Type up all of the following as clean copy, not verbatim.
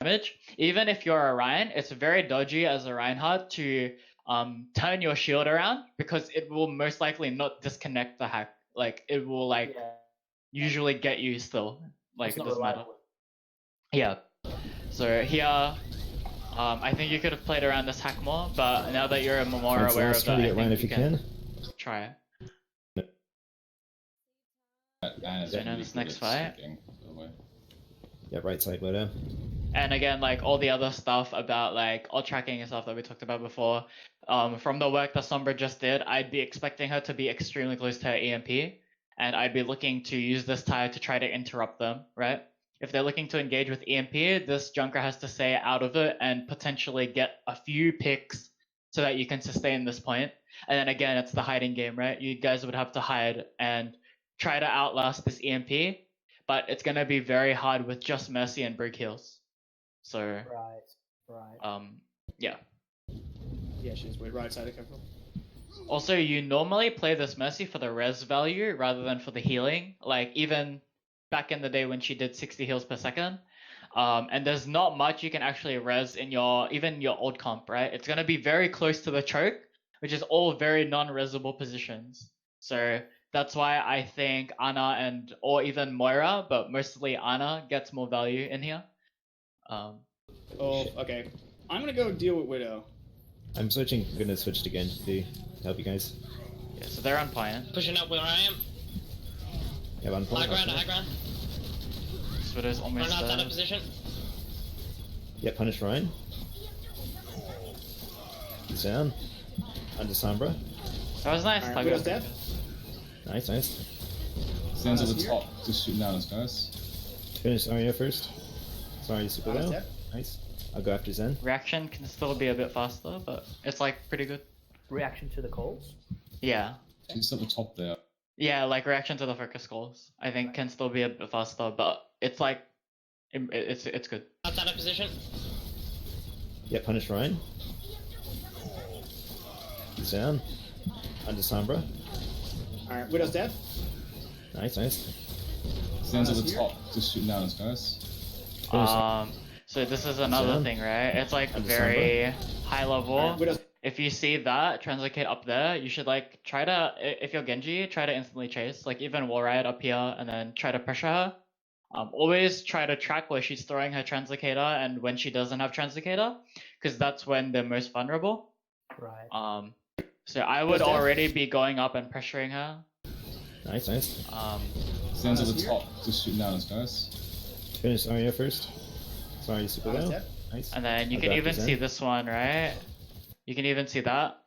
damage. Even if you're a Ryan, it's very dodgy as a Reinhardt to turn your shield around because it will most likely not disconnect the hack. Like it will like usually get you still. Like it doesn't matter. Yeah. So here, I think you could have played around this hack more, but now that you're more aware of that, I think you can try it. So now this next fight. Yeah, right side Widow. And again, like all the other stuff about like all tracking and stuff that we talked about before, from the work that Sombra just did, I'd be expecting her to be extremely close to her EMP, and I'd be looking to use this tire to try to interrupt them, right? If they're looking to engage with EMP, this Junker has to stay out of it and potentially get a few picks so that you can sustain this point. And then again, it's the hiding game, right? You guys would have to hide and try to outlast this EMP, but it's going to be very hard with just Mercy and Brig heals. So, yeah. Yeah, she's way right side of control. Also, you normally play this Mercy for the res value rather than for the healing. Like, even back in the day when she did 60 heals per second. And there's not much you can actually res in even your old comp, right? It's going to be very close to the choke, which is all very non-resable positions. So that's why I think Ana or even Moira, but mostly Ana gets more value in here. Okay. I'm gonna go deal with Widow. I'm gonna switch to Genji to help you guys. Yeah, so they're on point. Pushing up where I am. Yeah, on point. High ground. This Widow's almost Run outside there. of position. Yeah, punish Ryan. He's down. Under Sombra. That was nice. Right, Widow's dead. Nice. Stands at the top, just shooting down his guys. Finish Arya first. Sorry, super low. Nice. I'll go after Zen. Reaction can still be a bit faster, but it's like pretty good. Reaction to the calls? Yeah. He's at the top there. Yeah, like reaction to the focus calls, I think can still be a bit faster, but it's like it's good. Outside of position. Yeah, punish Ryan. He's down. Under Sombra. Alright, Widow's dead. Nice. Stands at the top, just shooting down his guys. So this is another thing, right? It's like very high level. Widow's If you see that translocate up there, you should like try to, if you're Genji, try to instantly chase. Like even Wall Riot up here and then try to pressure her. Always try to track where she's throwing her translocator and when she doesn't have translocator, because that's when they're most vulnerable. Right. So I would already be going up and pressuring her. Nice. Stands at the top, just shooting down his guys. Finish Arya first. Sorry, super low. Nice. And then you can even see this one, right? You can even see that.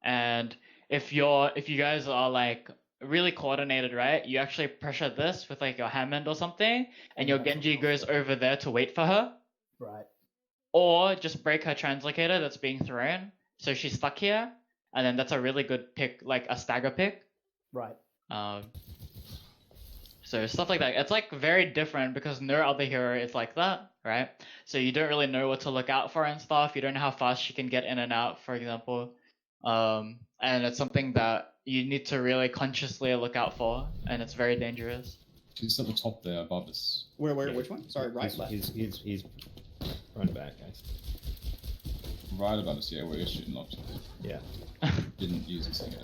And if you guys are like really coordinated, right? You actually pressure this with like your Hammond or something, and your Genji goes over there to wait for her. Right. Or just break her translocator that's being thrown, so she's stuck here, and then that's a really good pick, like a stagger pick. Right. So stuff like that. It's like very different because no other hero is like that, right? So you don't really know what to look out for and stuff. You don't know how fast she can get in and out, for example. And it's something that you need to really consciously look out for, and it's very dangerous. He's at the top there above us. Where, which one? Sorry, right, left. He's run back, guys. Right above us, yeah, where you're shooting left. Yeah. Didn't use his thing.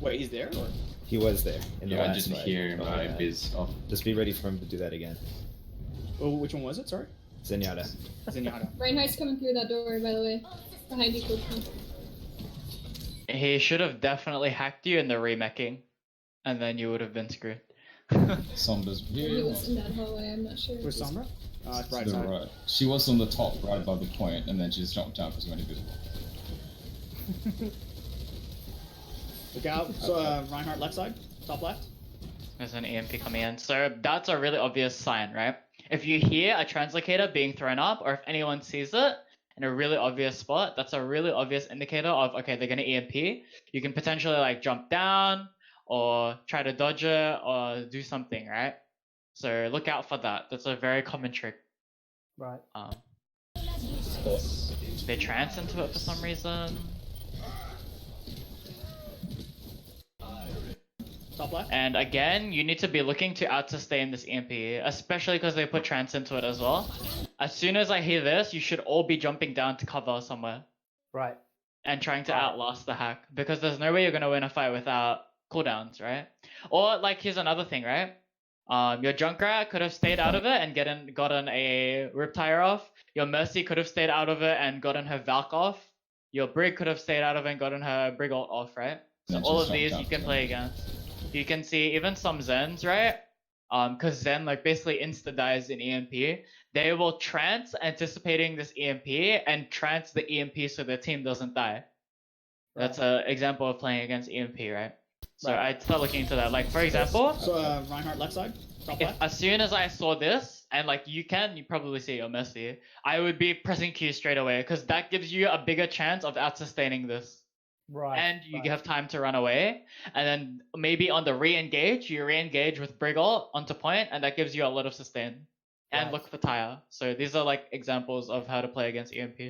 Wait, he's there? Or? He was there in the Yeah, I last didn't fight. hear my biz off. Just be ready for him to do that again. Oh, which one was it? Sorry. Zenyatta. Zenyatta. Reinhardt's coming through that door, by the way. Behind you, Coachman. He should have definitely hacked you in the remecking, and then you would have been screwed. Sombra's He here. was in that hallway, I'm not sure. Where's Sombra? It's right To the side. right. She was on the top, right above the point, and then she just jumped down because we went invisible. Look out. So, Reinhardt left side. Top left. There's an EMP coming in. So that's a really obvious sign, right? If you hear a translocator being thrown up, or if anyone sees it in a really obvious spot, that's a really obvious indicator of, okay, they're going to EMP. You can potentially like jump down or try to dodge it or do something, right? So look out for that. That's a very common trick. Right. They trance into it for some reason. Top left. And again, you need to be looking to out-sustain this EMP, especially because they put trance into it as well. As soon as I hear this, you should all be jumping down to cover somewhere Right. and trying to Right. outlast the hack, because there's no way you're gonna win a fight without cooldowns, right? Or like, here's another thing, right? Your Junkrat could have stayed out of it and gotten a Riptire off. Your Mercy could have stayed out of it and gotten her Valk off. Your Brig could have stayed out of it and gotten her Brig ult off, right? So Yeah, all just of these jumped you up, can yeah. play against. You can see even some Zens, right? Because Zen like basically insta dies in EMP. They will trance anticipating this EMP and trance the EMP so their team doesn't die. That's an example of playing against EMP, right? So Right. I'd start looking into that. Like, for example, So Reinhardt left side, top if, left. as soon as I saw this, and like you probably see your Mercy, I would be pressing Q straight away, because that gives you a bigger chance of out-sustaining this. Right. And you right. have time to run away, and then maybe on the re-engage, you re-engage with Brig ult onto point, and that gives you a lot of sustain. And Right. look for Tire. So these are like examples of how to play against EMP.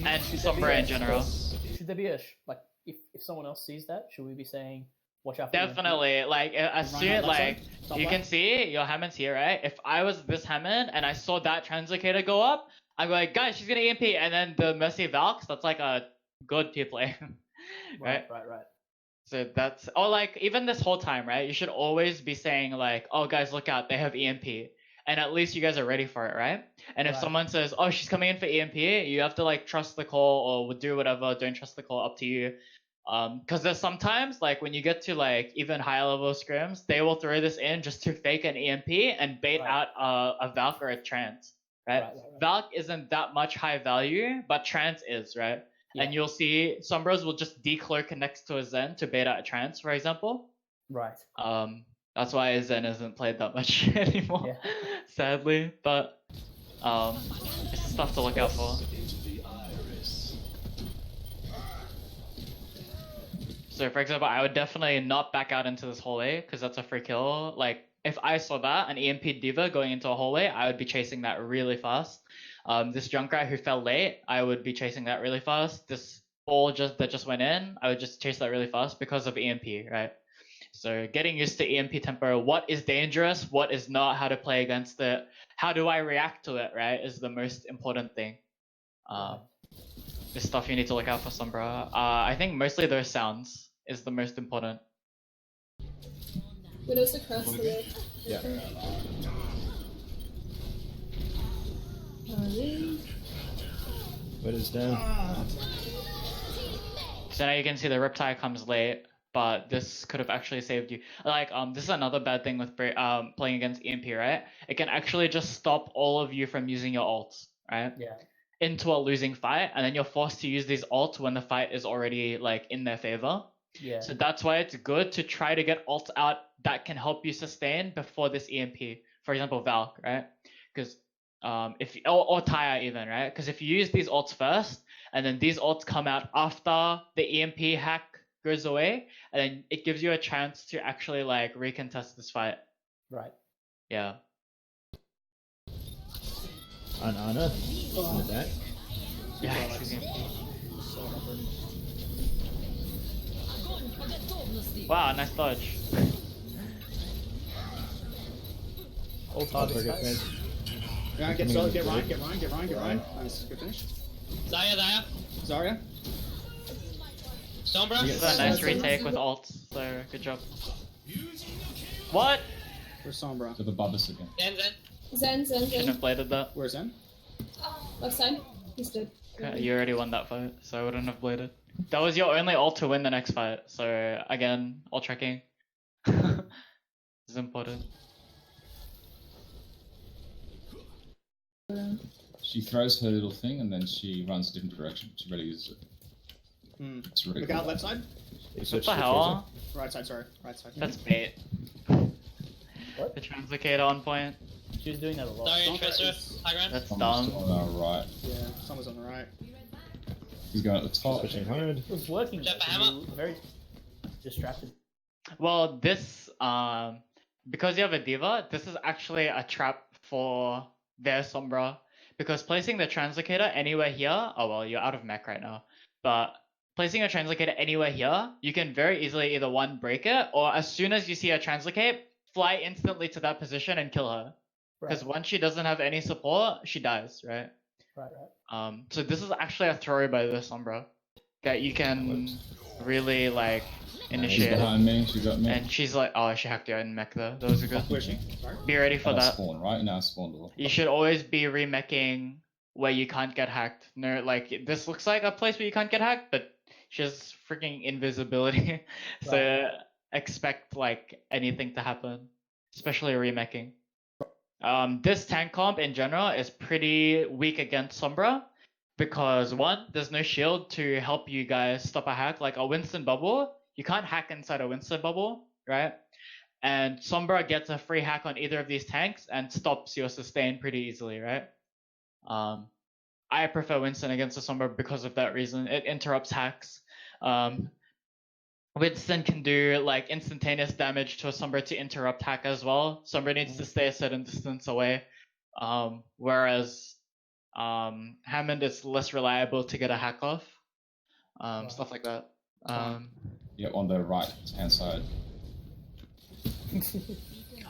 And Should there be Sombra in a- general. Should there be a like if someone else sees that, should we be saying watch out for EMP? Definitely, like as Reinhardt soon left like side, top you left. can see your Hammond's here, right? If I was this Hammond and I saw that Translocator go up, I'm like, guys, she's gonna EMP, and then the Mercy Valks, that's like a good T play. Right? Right. So that's, or like even this whole time, right? You should always be saying like, oh guys, look out, they have EMP. And at least you guys are ready for it, right? And if Right. someone says, oh, she's coming in for EMP, you have to like trust the call or do whatever, don't trust the call, up to you. Because there's sometimes like when you get to like even higher level scrims, they will throw this in just to fake an EMP and bait Right. out a Valk or a Trance, right? Right. Valk isn't that much high value, but Trance is, right? Yeah. And you'll see Sombras will just decloak next to a Zen to bait out a Trance, for example. Right. That's why Zen isn't played that much anymore, Yeah. sadly. But it's stuff to look out for. So for example, I would definitely not back out into this hallway because that's a free kill. Like if I saw that, an EMP Diva going into a hallway, I would be chasing that really fast. This Junkrat who fell late, I would be chasing that really fast. This ball that just went in, I would just chase that really fast because of EMP, right? So getting used to EMP tempo, what is dangerous, what is not, how to play against it, how do I react to it, right, is the most important thing. This stuff you need to look out for, Sombra. I think mostly those sounds is the most important. Widow's across the way. Yeah. What is down? So now you can see the Riptide comes late, but this could have actually saved you. Like, this is another bad thing with playing against EMP, right? It can actually just stop all of you from using your ults, right? Yeah. Into a losing fight, and then you're forced to use these ults when the fight is already like in their favor. Yeah. So that's why it's good to try to get ults out that can help you sustain before this EMP. For example, Valk, right? Because or Taya even, right? Because if you use these ults first, and then these ults come out after the EMP hack goes away, and then it gives you a chance to actually like recontest this fight. Right. Yeah. On Ana. In the back. Yeah. she's EMP. Wow, nice dodge. All targets, Target guys. fence. Yeah, get Ryan. Nice, good finish. Zarya. Zarya. Sombra. This is a nice retake with ults, so good job. What? Where's Sombra? To the Bubbles again. Zen. Shouldn't have bladed that. Where's Zen? Left side. He's dead. Okay, you already won that fight, so I wouldn't have bladed. That was your only ult to win the next fight, so again, ult tracking is important. She throws her little thing and then she runs a different direction. She really uses it. It's really Look cool. out, left side. They What switched the to hell? Right side, sorry. Right side. That's bait. What? The Translocator on point. She was doing that a lot. Zarya, Don't Tracer, press. high ground. That's Someone's dumb. on our right. Yeah, someone's on the right. He's going at the Tracer. top. Switching hard. It was working. Jeff, though, hammer. you were very distracted. Well, this because you have a Diva, this is actually a trap for their Sombra. Because placing the Translocator anywhere here, oh well, you're out of mech right now, but placing a Translocator anywhere here, you can very easily either one, break it, or as soon as you see a Translocate, fly instantly to that position and kill her. because once she doesn't have any support, she dies, right? Right. So this is actually a throw by the Sombra that you can really like She's initiate. behind me. She got me. And she's like, oh, she hacked you in mech though. That was a good. Pushing. Sorry. Be ready for that. Spawn right now. Spawn door. You should always be remeching where you can't get hacked. No, like this looks like a place where you can't get hacked, but she has freaking invisibility. So expect like anything to happen, especially remeching. This tank comp in general is pretty weak against Sombra because one, there's no shield to help you guys stop a hack. Like a Winston bubble, you can't hack inside a Winston bubble, right? And Sombra gets a free hack on either of these tanks and stops your sustain pretty easily, right? I prefer Winston against the Sombra because of that reason. It interrupts hacks. Winston can do like instantaneous damage to a Sombra to interrupt hack as well. Sombra needs to stay a certain distance away. Whereas Hammond is less reliable to get a hack off. Stuff like that. Yep, on the right hand side.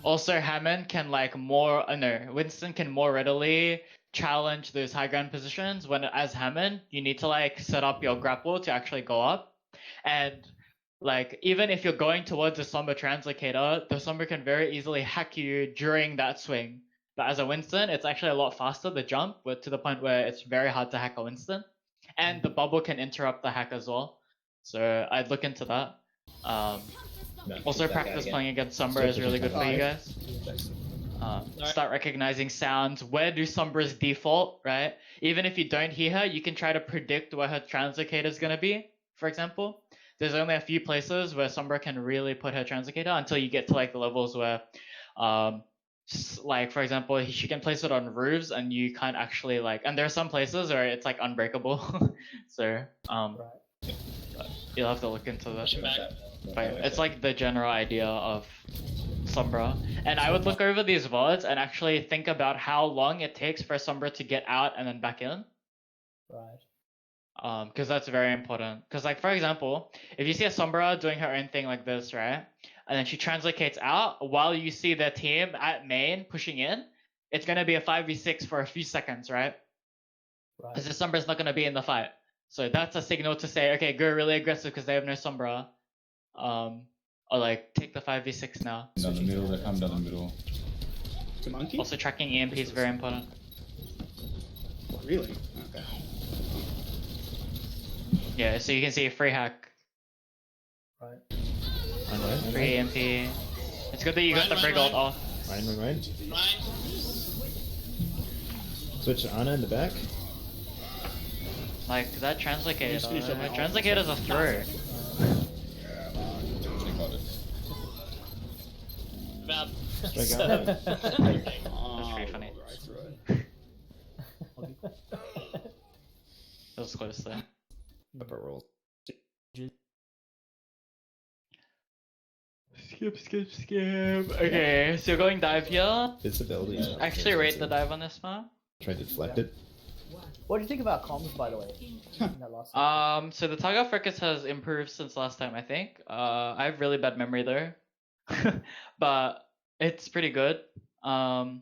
Also, Hammond can like Winston can more readily challenge those high ground positions when as Hammond, you need to like set up your grapple to actually go up. And like even if you're going towards a Sombra translocator, the Sombra can very easily hack you during that swing. But as a Winston, it's actually a lot faster, the jump, to the point where it's very hard to hack a Winston. And the bubble can interrupt the hack as well. So I'd look into that. Also, practice playing against Sombra is really good for you guys. Start recognizing sounds. Where do Sombras default, right? Even if you don't hear her, you can try to predict where her translocator is going to be, for example. There's only a few places where Sombra can really put her translocator until you get to like the levels where, like for example, she can place it on roofs and you can't actually like, and there are some places where it's like unbreakable. So, you'll have to look into that. But it's like the general idea of Sombra. And I would look over these VODs and actually think about how long it takes for Sombra to get out and then back in. Right. Because that's very important. Because like for example, if you see a Sombra doing her own thing like this, right? And then she translocates out while you see their team at main pushing in, it's going to be a 5v6 for a few seconds, right? Because the Sombra's not going to be in the fight. So that's a signal to say, okay, go really aggressive because they have no Sombra. Or like take the 5v6 now. Down the middle, they come down the middle. To monkey? Also tracking EMP is very important. Really? Okay. Yeah, so you can see a free hack. Right. Free EMP. It's good that you got the free gold off. Mine. Switch to Ana in the back. Like that translocator. Translocator's a throw. They got it. About Strike out. That's pretty funny. That was close there. Upper roll. Skip. Okay, so you're going dive here. Visibility. Actually rate the dive on this map. Try to deflect it. What do you think about comms, by the way? In that last So the target focus has improved since last time, I think. I have really bad memory though, but it's pretty good. Not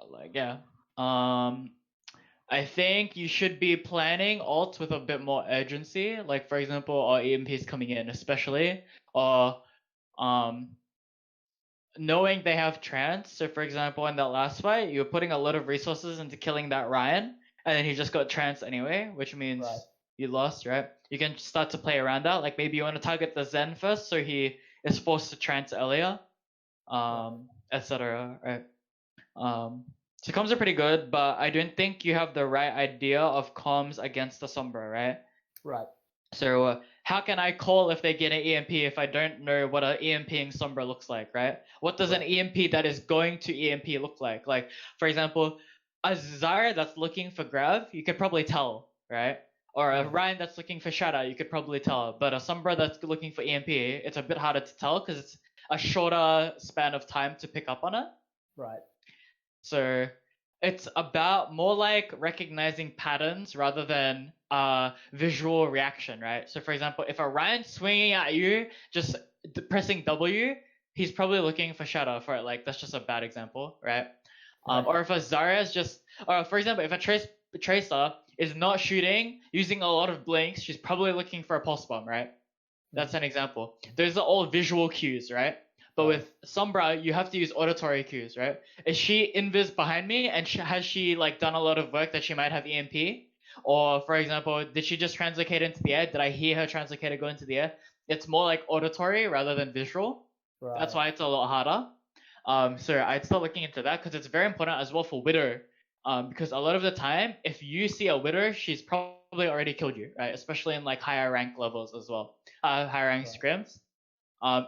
like yeah. I think you should be planning ults with a bit more urgency. Like for example, our EMPs coming in, especially, or knowing they have trance. So for example, in that last fight, you were putting a lot of resources into killing that Ryan, and then he just got trance anyway, which means you lost, right? You can start to play around that. Like maybe you want to target the Zen first, so he is forced to trance earlier, etc. Right? So comms are pretty good, but I don't think you have the right idea of comms against the Sombra, right? Right. So how can I call if they get an EMP if I don't know what an EMPing Sombra looks like, right? What does an EMP that is going to EMP look like? Like, for example, a Zarya that's looking for Grav, you could probably tell, right? Or a Ryan that's looking for Shadow, you could probably tell. But a Sombra that's looking for EMP, it's a bit harder to tell because it's a shorter span of time to pick up on it. Right. So it's about more like recognizing patterns rather than visual reaction, right? So for example, if a Ryan's swinging at you, just pressing W, he's probably looking for shadow for it. Like that's just a bad example, right? Right. Or if a Zarya is just, or for example, if a Tracer is not shooting, using a lot of blinks, she's probably looking for a pulse bomb, right? That's an example. Those are all visual cues, right? But with Sombra, you have to use auditory cues, right? Is she invis behind me, and has she like done a lot of work that she might have EMP? Or for example, did she just translocate into the air? Did I hear her translocator go into the air? It's more like auditory rather than visual. Right. That's why it's a lot harder. So I'd start looking into that because it's very important as well for Widow. Because a lot of the time, if you see a Widow, she's probably already killed you, right? Especially in like higher rank levels as well, higher rank scrims.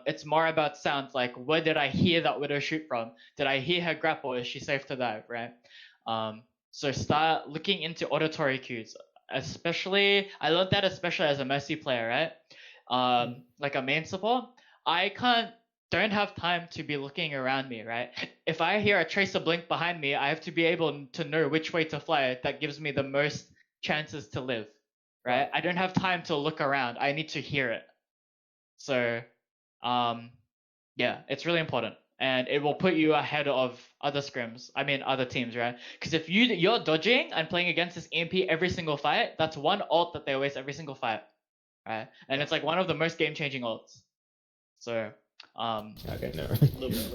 It's more about sounds, like where did I hear that Widow shoot from? Did I hear her grapple? Is she safe to dive, right? So start looking into auditory cues. Especially, I learned that especially as a Mercy player, right? Like a main support, don't have time to be looking around me, right? If I hear a Tracer blink behind me, I have to be able to know which way to fly. That gives me the most chances to live, right? I don't have time to look around. I need to hear it. So, yeah, it's really important, and it will put you ahead of other scrims. I mean, other teams, right? Because if you're dodging and playing against this EMP every single fight, that's one ult that they waste every single fight, right? And it's like one of the most game-changing ults. So, Okay, no.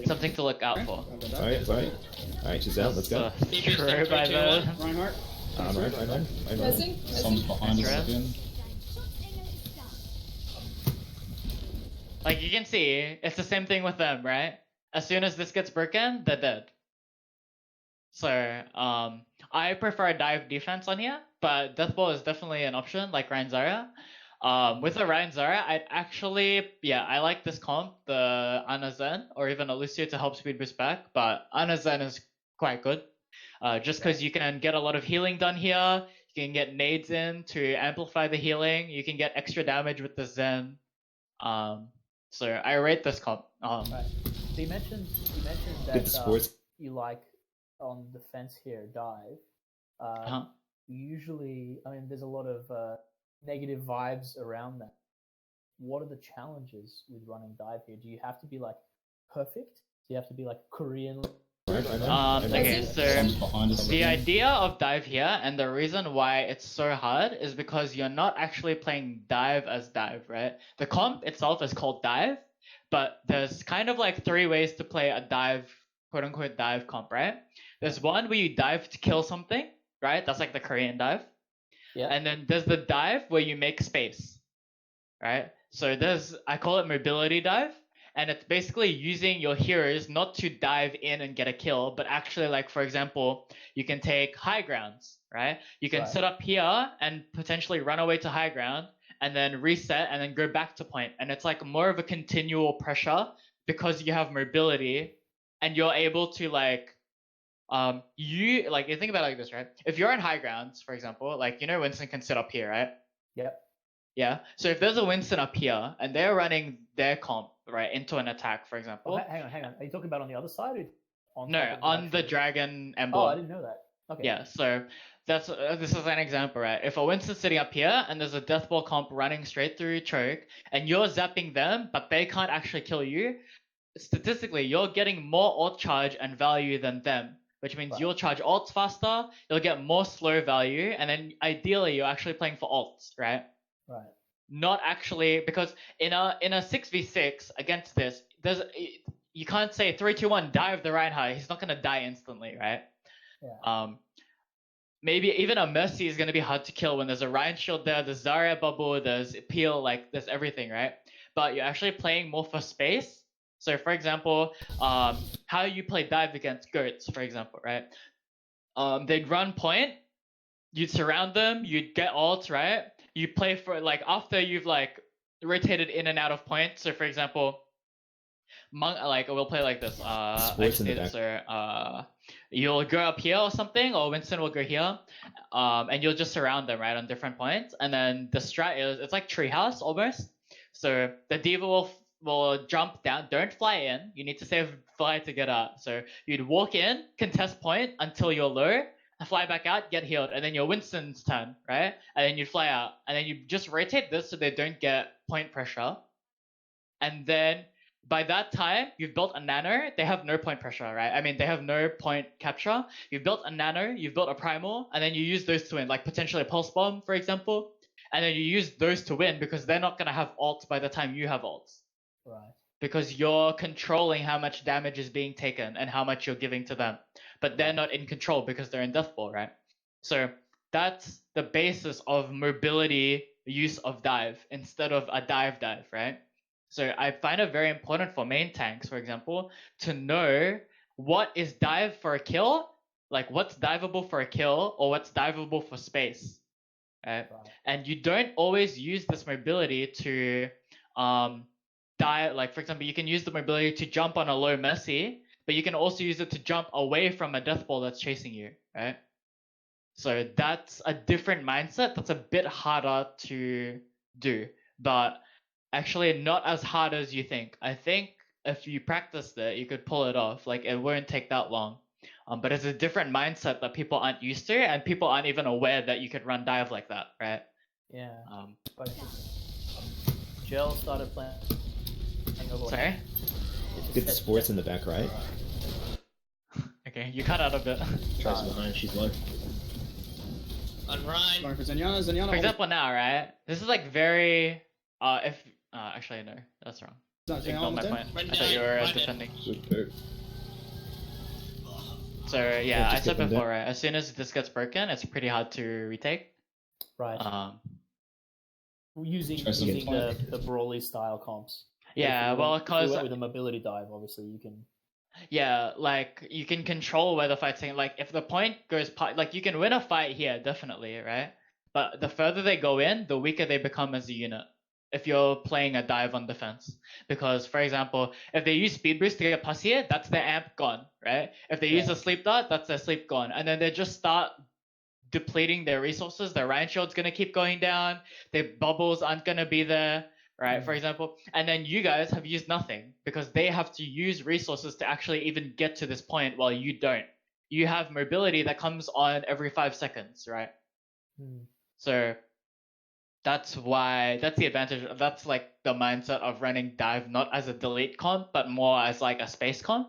something to look out for. Alright, she's out, let's go. True by the Reinhardt. Right. Pressing? Someone's behind us Right. again. Like you can see, it's the same thing with them, right? As soon as this gets broken, they're dead. So, I prefer dive defense on here, but Deathball is definitely an option, like Ryan Zarya. With a Ryan Zarya, I'd actually, I like this comp, the Ana Zen, or even a Lucio to help speed boost back, but Ana Zen is quite good. Just because you can get a lot of healing done here, you can get nades in to amplify the healing, you can get extra damage with the Zen. So I rate this comp. Right. So you mentioned that Good sports. you like on defense here dive. Usually, I mean, there's a lot of negative vibes around that. What are the challenges with running dive here? Do you have to be like perfect? Do you have to be like Korean? Okay, so Someone's behind us the again. idea of dive here, and the reason why it's so hard, is because you're not actually playing dive as dive, right? The comp itself is called dive, but there's kind of like 3 ways to play a dive, quote unquote dive comp, right? There's one where you dive to kill something, right? That's like the Korean dive. Yeah. And then there's the dive where you make space, right? So I call it mobility dive. And it's basically using your heroes not to dive in and get a kill, but actually, like, for example, you can take high grounds, right? You can set up here and potentially run away to high ground and then reset and then go back to point. And it's like more of a continual pressure because you have mobility and you're able to like, you think about it like this, right? If you're in high grounds, for example, like, Winston can sit up here, right? Yep. Yeah. So if there's a Winston up here and they're running their comp, right, into an attack, for example. Oh, hang on. Are you talking about on the other side or on? No, top of on the actual- dragon emblem. Oh, I didn't know that. Okay. Yeah. So this is an example, right? If a Winston's sitting up here and there's a Deathball comp running straight through choke and you're zapping them, but they can't actually kill you, statistically, you're getting more ult charge and value than them. Which means you'll charge ults faster, you'll get more slow value, and then ideally you're actually playing for ults, right? Right. Not actually, because in a 6v6 against this, you can't say 3, 2, 1 dive the Reinhardt. He's not gonna die instantly, right? Yeah. Maybe even a Mercy is gonna be hard to kill when there's a Ryan shield there, there's Zarya bubble, there's Peel, like there's everything, right? But you're actually playing more for space. So for example, how you play dive against goats, for example, right? They'd run point, you'd surround them, you'd get ults, right? You play for like after you've like rotated in and out of point. So for example, we'll play like this. You'll go up here or something, or Winston will go here, and you'll just surround them right on different points. And then the strat it's like treehouse almost. So the diva will jump down. Don't fly in. You need to save fly to get out. So you'd walk in, contest point until you're low. Fly back out, get healed, and then your Winston's turn, right? And then you fly out, and then you just rotate this so they don't get point pressure. And then by that time, you've built a nano. They have no point pressure, right? I mean, they have no point capture. You've built a nano, you've built a primal, and then you use those to win, like potentially a pulse bomb, for example. And then you use those to win because they're not gonna have ults by the time you have ults. Right. Because you're controlling how much damage is being taken and how much you're giving to them. But they're not in control because they're in death ball, right? So that's the basis of mobility use of dive instead of a dive, right? So I find it very important for main tanks, for example, to know what is dive for a kill, like what's diveable for a kill or what's diveable for space, right? And you don't always use this mobility to dive. Like for example, you can use the mobility to jump on a low Mercy, but you can also use it to jump away from a death ball that's chasing you, right? So that's a different mindset. That's a bit harder to do, but actually not as hard as you think. I think if you practiced it, you could pull it off. Like it won't take that long. But it's a different mindset that people aren't used to, and people aren't even aware that you could run dive like that, right? Yeah. Quite interesting. Gel started playing. Sorry? Get the sports in the back right. Okay, you cut out a bit. Trace behind, she's low. On Ryan. Going for Zenyatta. Zenyatta. For example, now, right? This is like very. Actually, no, that's wrong. Ignore my point. I thought you were defending. So yeah, I said before, right? As soon as this gets broken, it's pretty hard to retake. Right. Using the Brawly style comps. Yeah, well, because with a mobility dive, obviously you can. Yeah, like you can control where the fight's going. Like if the point goes, like you can win a fight here, definitely, right? But the further they go in, the weaker they become as a unit. If you're playing a dive on defense, because for example, if they use speed boost to get plus here, that's their amp gone, right? If they use a sleep dart, that's their sleep gone, and then they just start depleting their resources. Their Ryan Shield's gonna keep going down. Their bubbles aren't gonna be there, right? For example, and then you guys have used nothing because they have to use resources to actually even get to this point while you don't. You have mobility that comes on every 5 seconds, right? So that's the advantage. That's like the mindset of running dive not as a delete comp, but more as like a space comp.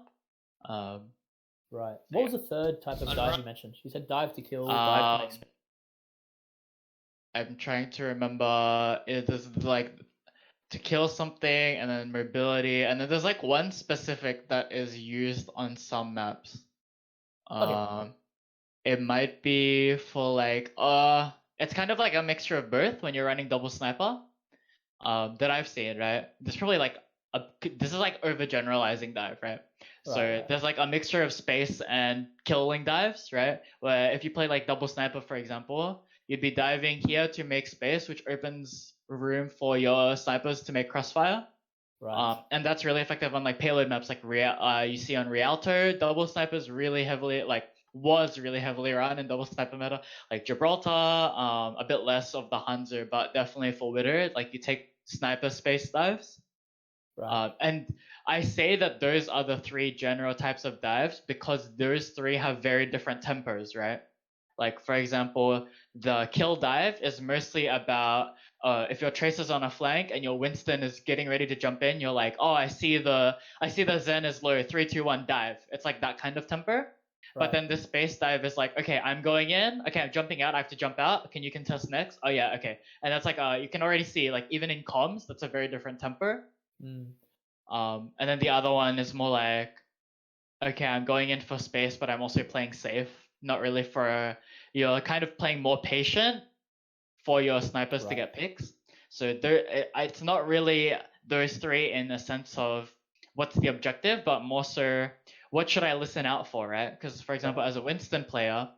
Right. What was the third type of dive you mentioned? You said dive to kill, dive to make space. I'm trying to remember. It is like to kill something, and then mobility, and then there's like one specific that is used on some maps. It might be for like it's kind of like a mixture of both when you're running double sniper. That I've seen, right? There's probably like this is like overgeneralizing dive, right? So there's like a mixture of space and killing dives, right? Where if you play like double sniper, for example, you'd be diving here to make space, which opens room for your snipers to make crossfire. Right. And that's really effective on like payload maps like you see on Rialto. Double snipers really heavily was really heavily run in double sniper meta, like Gibraltar, a bit less of the Hanzo, but definitely for Witter, like you take sniper space dives. Right. And I say that those are the 3 general types of dives because those 3 have very different tempos, right? Like for example, the kill dive is mostly about if your Tracer's on a flank and your Winston is getting ready to jump in, you're like, oh, I see the Zen is low, 3, 2, 1, dive. It's like that kind of tempo. But then the space dive is like, okay, I'm going in. Okay, I'm jumping out. I have to jump out. Can you contest next? Oh yeah, okay. And that's like you can already see like even in comms, that's a very different tempo. And then the other one is more like, okay, I'm going in for space, but I'm also playing safe. Not really for you're kind of playing more patient for your snipers to get picks. So it's not really those 3 in the sense of what's the objective, but more so what should I listen out for, right? Because for example, as a Winston player,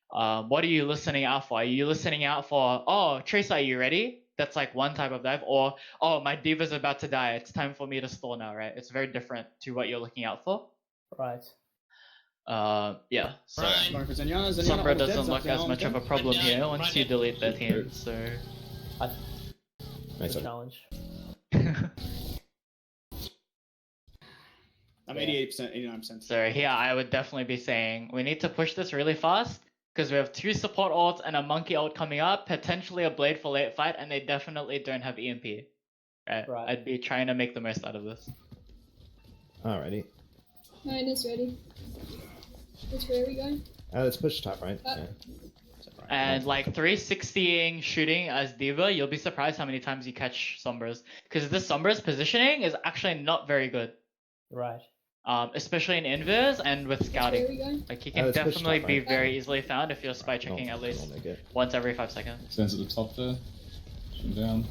what are you listening out for? Are you listening out for, oh, Tracer, are you ready? That's like one type of dive. Or, oh, my diva's about to die. It's time for me to stall now, right? It's very different to what you're looking out for. Right. Yeah. So Zenyatta Sombra doesn't look as much of a problem here once you delete their team. So nice challenge. I'm 88%, 89%. So here I would definitely be saying we need to push this really fast because we have 2 support ults and a monkey ult coming up, potentially a blade for late fight, and they definitely don't have EMP. Right? I'd be trying to make the most out of this. Alrighty. Mine is ready. Which way are we going? Let's push top right. Up. Yeah. And like 360ing shooting as Diva, you'll be surprised how many times you catch Sombras. Because this Sombra's positioning is actually not very good. Right. Especially in invis and with Which way are we scouting. going? Like he can let's push definitely top be right. very easily found if you're spy checking No, at least we'll make it. once every 5 seconds. Stands at the top there. Shooting down.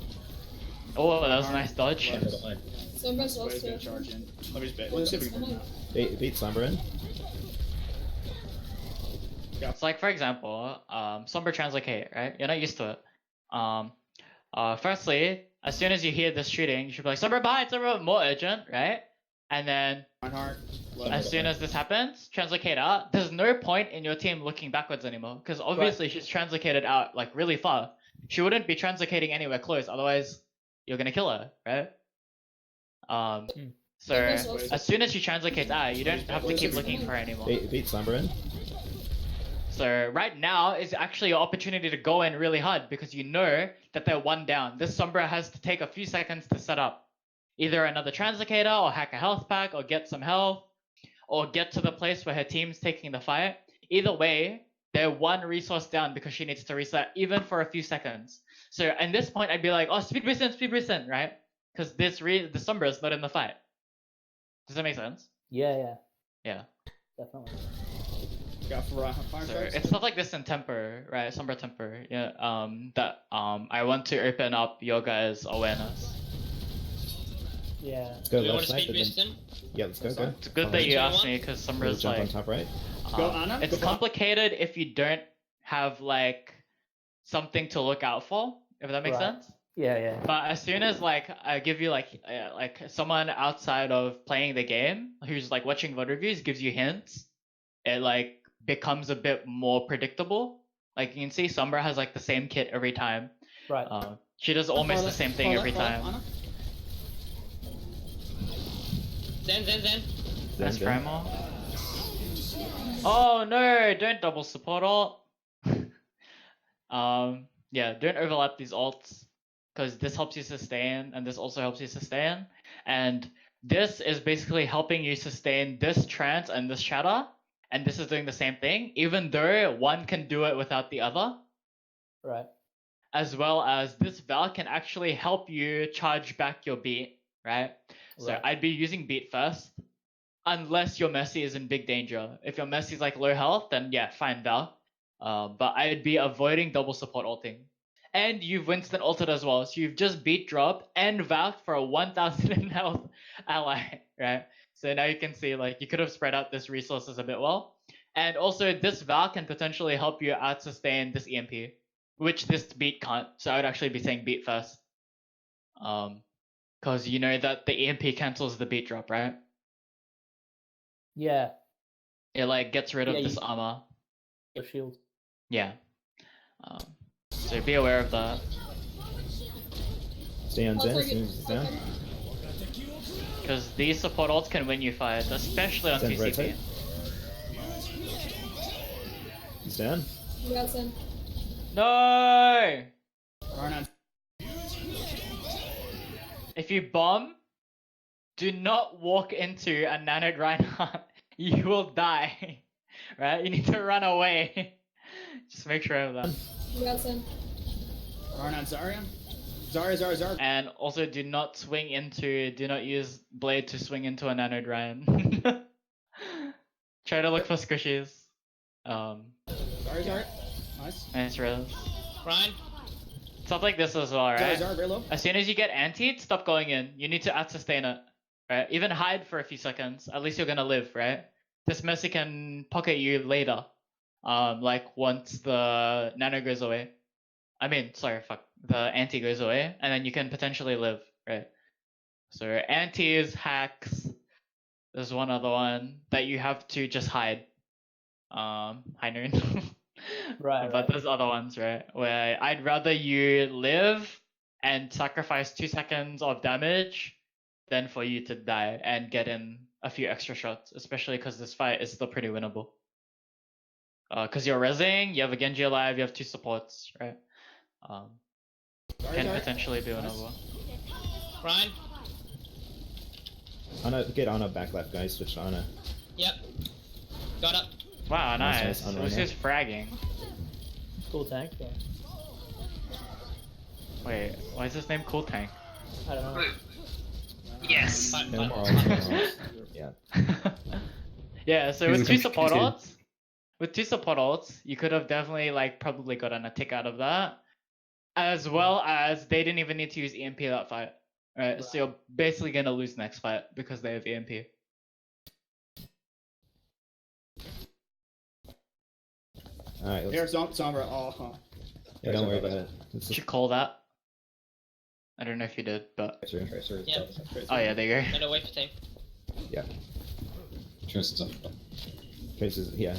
Oh, that was a nice dodge. Sombra's Somebody's lost gonna it. charge in. Let me just bait. Let's see if we can. Fine. Beat Sombra in. It's like, for example, Sombra Translocate, right? You're not used to it. Firstly, as soon as you hear this shooting, you should be like, Sombra behind, Sombra, more urgent, right? And then, Reinhardt. as soon as this happens, translocate out. There's no point in your team looking backwards anymore, because obviously she's translocated out like really far. She wouldn't be translocating anywhere close, otherwise you're gonna kill her, right? So as soon as she translocates out, you don't have to keep looking for her anymore. Beat Sombra in. So right now is actually your opportunity to go in really hard because you know that they're one down. This Sombra has to take a few seconds to set up. Either another translocator or hack a health pack or get some health or get to the place where her team's taking the fight. Either way, they're one resource down because she needs to reset even for a few seconds. So at this point, I'd be like, oh, speed boost in, right? Because the Sombra is not in the fight. Does that make sense? Yeah. Yeah. Definitely. Got for fire So strikes. it's stuff like this in Temper, right? Sombra Temper, yeah. That I want to open up your guys' awareness. Yeah. Let's go Do we want left to side. speed and boost then- in? Yeah, let's go. It's good that Alright. you asked me because We'll Sombra's jump on like top right. Go, Anna. it's Go complicated if you don't have like something to look out for, if that makes Right. sense. Yeah. But as soon as like I give you like someone outside of playing the game who's like watching VOD reviews gives you hints, it like becomes a bit more predictable. Like you can see Sombra has like the same kit every time. Right. She does almost the same thing every time. Zen. That's Zen. primal. Oh no, don't double support ult. Yeah, don't overlap these ults because this helps you sustain and this also helps you sustain. And this is basically helping you sustain this trance and this shatter. And this is doing the same thing, even though one can do it without the other. Right. As well as this Val can actually help you charge back your beat, right? So Right. I'd be using beat first, unless your Mercy is in big danger. If your Mercy's like low health, then yeah, fine Val. But I'd be avoiding double support ulting. And you've Winston ulted as well, so you've just beat drop and vouched for a 1000 in health ally, right? So now you can see like you could have spread out this resources a bit well. And also this Val can potentially help you out sustain this EMP, which this beat can't. So I would actually be saying beat first. Because you know that the EMP cancels the beat drop, right? Yeah. It like gets rid of Yeah, this you- armor. Your shield. Yeah. So be aware of that. Stay on I'll Zen as target. soon as it's down. Because these support ults can win you fights, especially on Zen right TCP. side. He's down. We got Zen. No! Reinhardt. If you bomb, do not walk into a nanoed Reinhardt. You will die. Right? You need to run away. Just make sure of that. We got Zen. Reinhardt Zarya. Zarya. And also do not use blade to swing into a nanoed Ryan. Try to look for squishies. Zarya. Nice. Nice res. Ryan. Stuff like this as well, right? Zarya, very low. As soon as you get antied, stop going in. You need to out-sustain it, right? Even hide for a few seconds. At least you're gonna live, right? This Mercy can pocket you later, like once the nano goes away. The anti goes away, and then you can potentially live, right? So antis, hacks. There's one other one that you have to just hide. High noon. Right. But there's other ones, right? Where I'd rather you live and sacrifice 2 seconds of damage than for you to die and get in a few extra shots, especially because this fight is still pretty winnable. Because you're rezzing, you have a Genji alive, you have 2 supports, right? Can Zarya. potentially be winnable. Ryan. Ana, get Ana back left, guys. Switch to Ana. Yep. Got up. Wow, Nice, nice. nice, Lucius fragging. Cool tank. Yeah. Wait, why is his name Cool Tank? I don't know. Yes. No more ults, no more ults. Yeah. Yeah, so He's with a two support kid. ults, you could have definitely like probably gotten a tick out of that, as well as they didn't even need to use EMP that fight. Right, so you're basically gonna lose next fight because they have EMP. Alright, let's... Here's Sombra. Oh, Yeah, don't worry about it. This Did is... you call that? I don't know if you did, but Tracer. Yeah. oh yeah, there you go. Better wait for team. Yeah. Tracer's up. Tracer's... Yeah.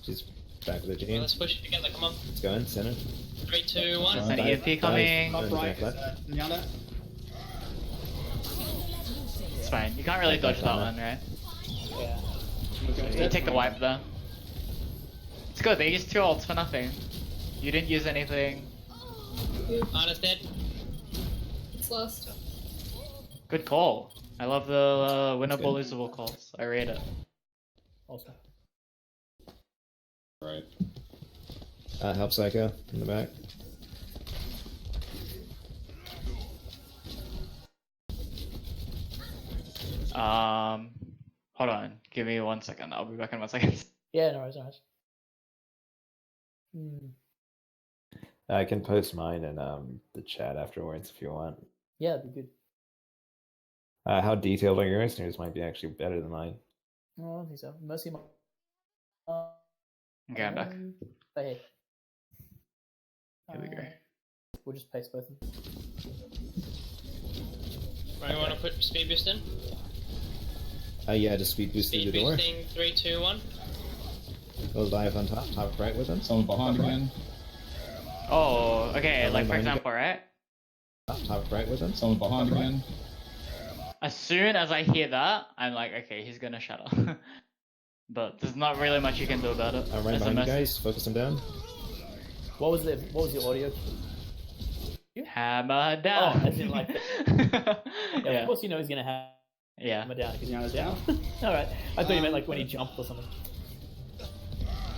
She's back with the Well, team. let's push it together. Come on. Let's go in, center. 3, 2, 1. An Dive, EMP coming. dive. top right. Left. Nyana. It's fine. You can't really dodge that one, right? Yeah. You take the wipe though. It's good. They used 2 ults for nothing. You didn't use anything. Ana's dead. It's lost. Good call. I love the winnable, losable calls. I rate it. Awesome. Right. Help Psycho in the back. Hold on. Give me 1 second. I'll be back in 1 second. Yeah, no worries, no worries. Hmm. I can post mine in the chat afterwards if you want. Yeah, that'd be good. How detailed are yours? Yours might be actually better than mine. No, I don't think so. Mostly my. Okay, I'm back. But hey. Here we go. We'll just paste both of them. Right, you want to put speed boost in? Yeah, just speed boost through Speed the door. boosting. 3, 2, 1. Go dive on top right with him. Someone behind again. Oh, okay. Yeah, Like for mine- example, right? Top right with him. Someone behind again. As soon as I hear that, I'm like, okay, he's gonna shatter. But there's not really much you can do about it. I'm right As a behind you mess- guys. Focus him down. What was the audio? Hammer down. Oh, as in like Yeah, of course you know he's gonna have Yeah. hammer down because Nyana's down. Alright. I thought you meant like when he jumped or something.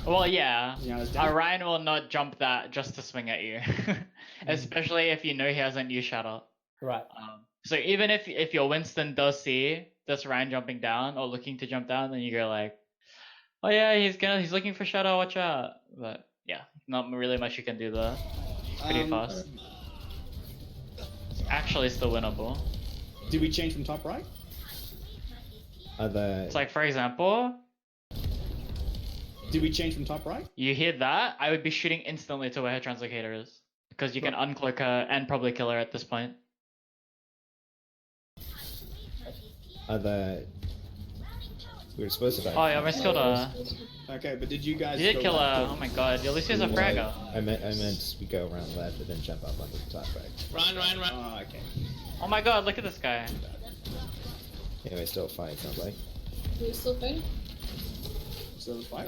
Well, yeah. Nyana's down. Ryan will not jump that just to swing at you, especially if you know he hasn't used shatter. Right. So even if your Winston does see this Ryan jumping down or looking to jump down, then you go like, oh yeah, he's looking for shadow, watch out. But yeah, not really much you can do there. Pretty fast. It's actually still winnable. Did we change from top right? It's like, for example, Did we change from top right? you hear that, I would be shooting instantly to where her translocator is. Because you can uncloak her and probably kill her at this point. We were supposed to dive. Oh, you almost killed her. Okay, but did you guys? You did go kill left her. or- Oh my god, Ulysses a fragger. I meant we go around left and then jump up onto the top right. Run. Oh, okay. Oh my god, look at this guy. Anyway, still a fight, sounds like. Are you still fighting? So fire.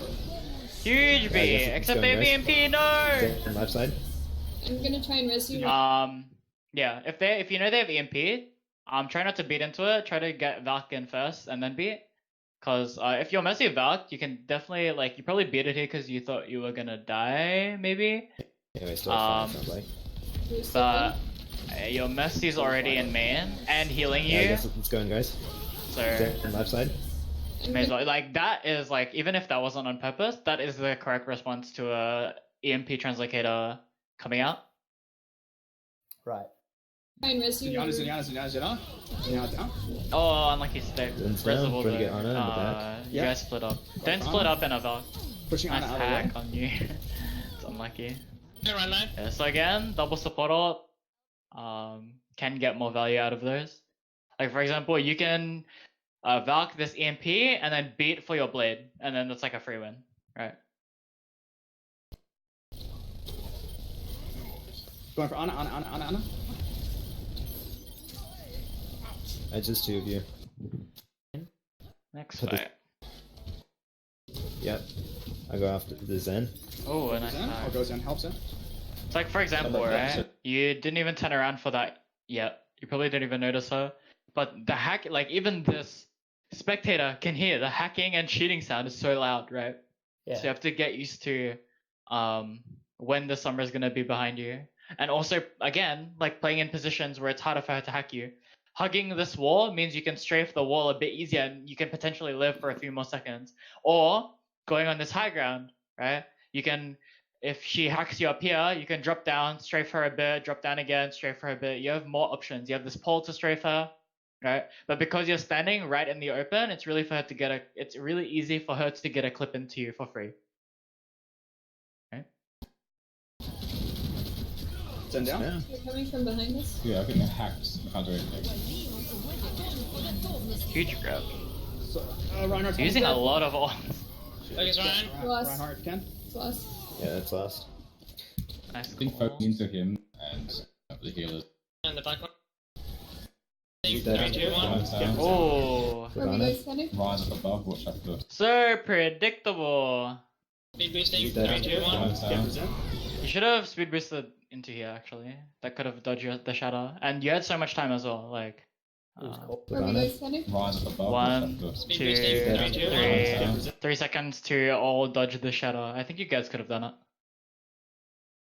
Huge B, I guess it's except they going, have EMP, no! Turn left side. I'm gonna try and res you. Yeah, if you know they have EMP, try not to beat into it, try to get Valk in first and then beat. Cause if you're messy Valk, you can definitely, like, you probably beat it here because you thought you were gonna die, maybe? Anyway, still a fight, sounds like. Are you still But fighting? your Messy's already in main and healing you, Yeah, I guess let's go in, guys. so Turn left side. may as well, like, that is, like, even if that wasn't on purpose, that is the correct response to a EMP translocator coming out. Right. Try and res you. Nyana's down. Oh, unlucky stick. Zin's down, Resible trying to get though. Ana in the back. You Yeah. guys split up. Don't Ana. split up in a Valk. Pushing Nice Ana out of the way. hack on you. It's unlucky. Hey, run. Yeah, so again, double support ult. Can get more value out of those. Like for example, you can Valk this EMP and then beat for your blade, and then that's like a free win, right? Going for Ana. It's just 2 of you. Next Put this- fight. Yep. I go after the Zen. Oh, a nice Zen? hack. Or goes in, helps in. It's like for example, like that, right? You didn't even turn around for that yet. You probably didn't even notice her. But the hack, like even this spectator can hear the hacking and shooting sound is so loud, right? Yeah. So you have to get used to when the Sombra is gonna be behind you, and also again, like playing in positions where it's harder for her to hack you. Hugging this wall means you can strafe the wall a bit easier, and you can potentially live for a few more seconds. Or going on this high ground, right? You can, if she hacks you up here, you can drop down, strafe her a bit, drop down again, strafe her a bit. You have more options. You have this pole to strafe her, right? But because you're standing right in the open, it's really it's really easy for her to get a clip into you for free. Right? Send down. Yeah. They're coming from behind us. Yeah, I think they're hacked. I can't do anything. Huge grab. So, Reinhardt's Using a dead. lot of all. Focus, Ryan. Lost. Reinhardt can. It's lost. Yeah, that's lost. Nice I think call. focusing into him and the healers. And the back one. You 3, dead. 2, 1. Rise down. Oh, Where are you guys standing? Rise up above. Watch out for the so predictable. Speed boosting. You 3, dead. 2, 1. rise down. You should have speed boosted into here actually. That could have dodged the shadow, and you had so much time as well. Like, It was cool. Where are you guys standing? Rise up above. One, Watch out for Speed two, boosting. 3, 2, 1. three, 3 seconds to all dodge the shadow. I think you guys could have done it.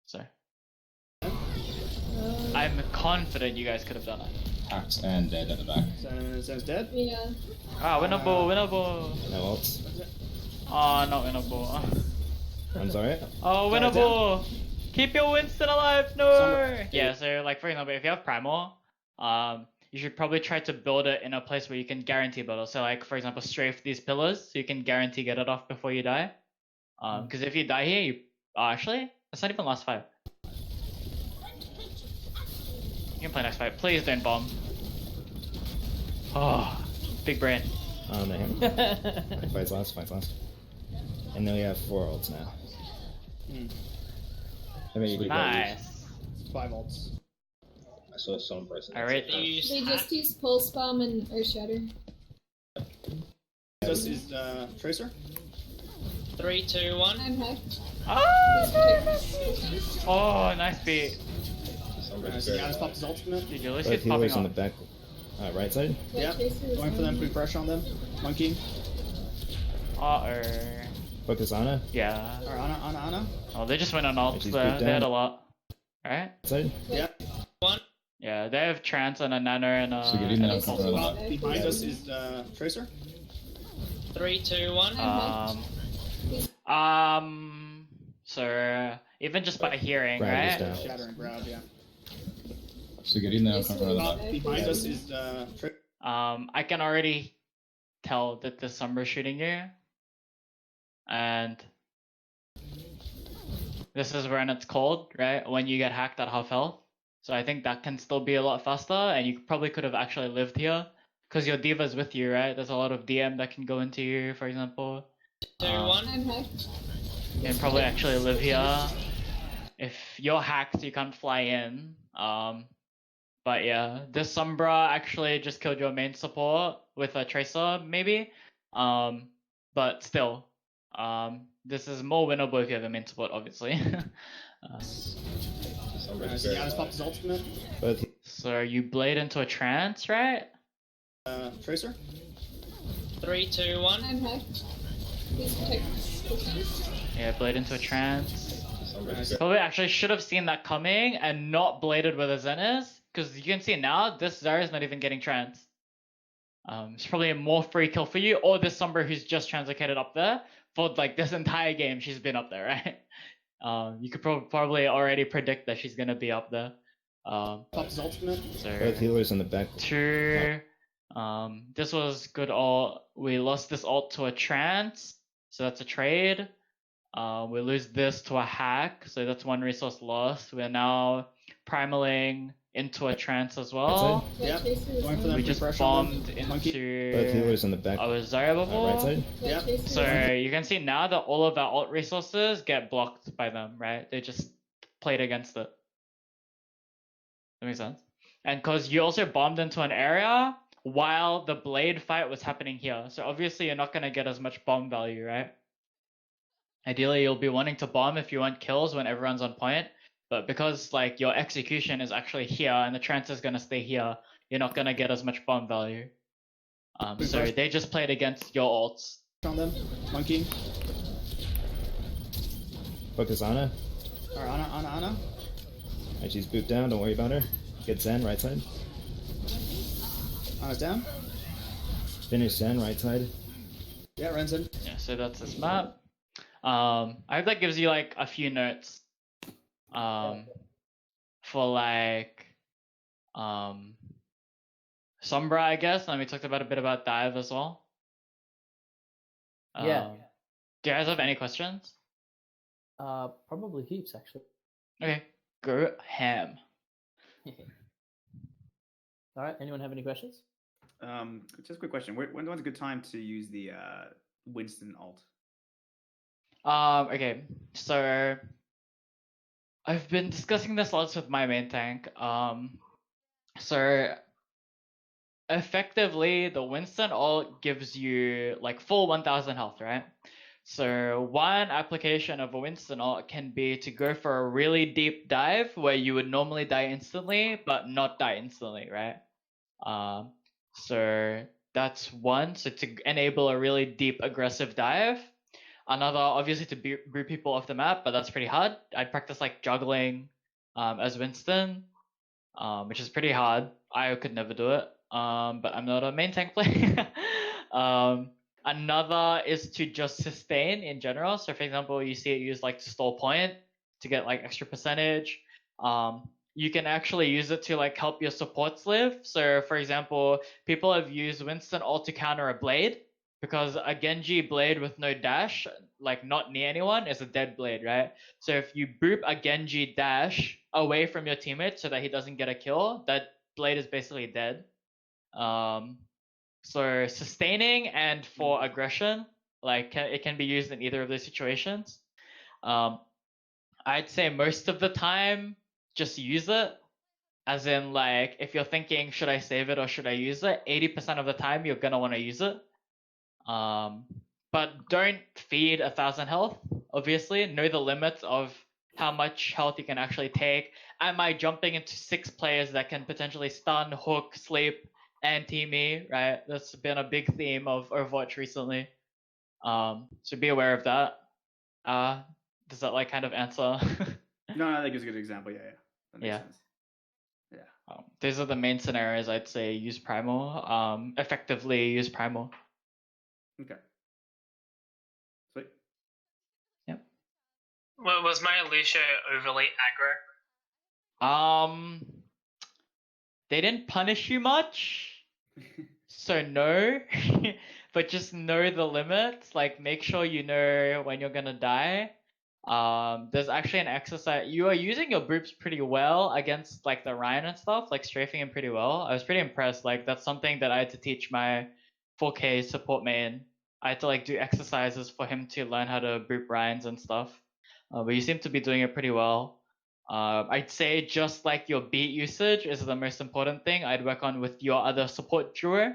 So I'm confident you guys could have done it. hacked and dead at the back. Zen's dead. Yeah. Ah, winnable, winnable. No ults. Oh, not winnable. One's alright. Oh, winnable. Keep your Winston alive. No. Yeah. So like for example, if you have primal, you should probably try to build it in a place where you can guarantee build it. So like for example, strafe these pillars so you can guarantee get it off before you die. Because if you die here, you actually that's not even last fight. You can play next fight. Please don't bomb. Oh, big brain. Oh, no, him. Fights last, fights last. And then we have 4 ults now. I mean, you could go Nice. 5 ults. I saw some person. Alright. They use They hack. just used Pulse Bomb and Earth Shatter. This is Tracer. 3, 2, 1. I'm hacked. Ah! Oh, nice beat. So Giannis popped his ultimate. Dude, your list both is popping healers on the up. back. Right side. Yeah. Going for them, putting pressure on them. Monkey. Uh-oh. Focus Ana. Yeah. Or Ana. Oh, they just went on ults She's there. beat They had a down. lot. Alright? Side. Yeah. 1. Yeah, they have Trance and a Nano and a... So get in there and Pulse cover Bomb. that. Behind us is Tracer. 3, 2, 1. So even just by hearing, Grab is right? down. Shatter and grab, yeah. So get in there and cover that. Behind us is Tracer. I can already tell that the Sombra's shooting you. And this is when it's cold, right? When you get hacked at half health. So I think that can still be a lot faster, and you probably could have actually lived here. Because your Diva's with you, right? There's a lot of DM that can go into you, for example. 2, 1. I'm hacked. You can probably actually live here. If you're hacked, you can't fly in. But yeah, this Sombra actually just killed your main support with a Tracer, maybe. But still, this is more winnable if you have a main support, obviously. So Giannis popped his ultimate. Both. So you blade into a trance, right? Tracer. 3, 2, 1. I'm hacked. Please protect us. Yeah, blade into a trance. Probably actually should have seen that coming and not bladed where the Zen is, because you can see now this Zarya's not even getting trance. It's probably a more free kill for you, or this Sombra who's just translocated up there for like this entire game. She's been up there, right? You could probably already predict that she's gonna be up there. Popped his ultimate. So Both healers on the back. two. This was good ult. We lost this ult to a trance, so that's a trade. We lose this to a hack, so that's 1 resource lost. We're now primaling into a trance as well. Yeah. Going for them, We putting just pressure on bombed them. Monkey. into Both healers on the back. our Zarya bubble. Right side. Yeah. So you can see now that all of our ult resources get blocked by them, right? They just played against it. That makes sense. And because you also bombed into an area while the blade fight was happening here. So obviously you're not going to get as much bomb value, right? Ideally, you'll be wanting to bomb if you want kills when everyone's on point. But because like your execution is actually here and the trance is going to stay here, you're not going to get as much bomb value. So they just played against your ults. On them. Monkey. Focus Ana. Or Ana. Alright, she's booped down, don't worry about her. Get Zen, right side. Ana's down. Finish Zen, right side. Yeah, Renzen. Yeah, so that's this map. I hope that gives you like a few notes. For like Sombra, I guess, and we talked about a bit about dive as well. Yeah. Do you guys have any questions? Probably heaps actually. Okay, go ham. All right. Anyone have any questions? Just a quick question. When's a good time to use the Winston ult? Okay, so I've been discussing this lots with my main tank. So effectively, the Winston ult gives you like full 1000 health, right? So one application of a Winston ult can be to go for a really deep dive where you would normally die instantly, but not die instantly, right? So that's one. So to enable a really deep aggressive dive. Another, obviously, to boot people off the map, but that's pretty hard. I'd practice like juggling as Winston, which is pretty hard. I could never do it, but I'm not a main tank player. Another is to just sustain in general. So for example, you see it used like to stall point to get like extra percentage. You can actually use it to like help your supports live. So for example, people have used Winston ult to counter a blade, because a Genji blade with no dash, like not near anyone, is a dead blade, right? So if you boop a Genji dash away from your teammate so that he doesn't get a kill, that blade is basically dead. So sustaining and for aggression, like it can be used in either of those situations. I'd say most of the time, just use it. As in, like, if you're thinking, should I save it or should I use it? 80% of the time, you're gonna want to use it. But don't feed 1000 health, obviously. Know the limits of how much health you can actually take. Am I jumping into 6 players that can potentially stun, hook, sleep, and team me, right? That's been a big theme of Overwatch recently. So be aware of that. Does that like kind of answer? No, I think it's a good example. Yeah. That makes sense. Yeah. These are the main scenarios I'd say use Primal. Effectively use Primal. Okay. Sweet. Yep. Well, was my Alicia overly aggro? They didn't punish you much, so no. But just know the limits. Like, make sure you know when you're gonna die. There's actually an exercise. You are using your boops pretty well against like the Ryan and stuff, like strafing him pretty well. I was pretty impressed. Like, that's something that I had to teach my 4K support main. I had to like do exercises for him to learn how to boop Ryans and stuff. But you seem to be doing it pretty well. I'd say just like your beat usage is the most important thing I'd work on with your other support duo.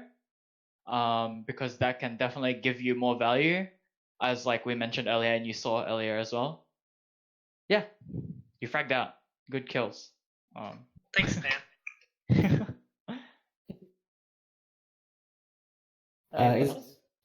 Because that can definitely give you more value, as like we mentioned earlier and you saw earlier as well. Yeah, you fragged out. Good kills. Thanks, Dan.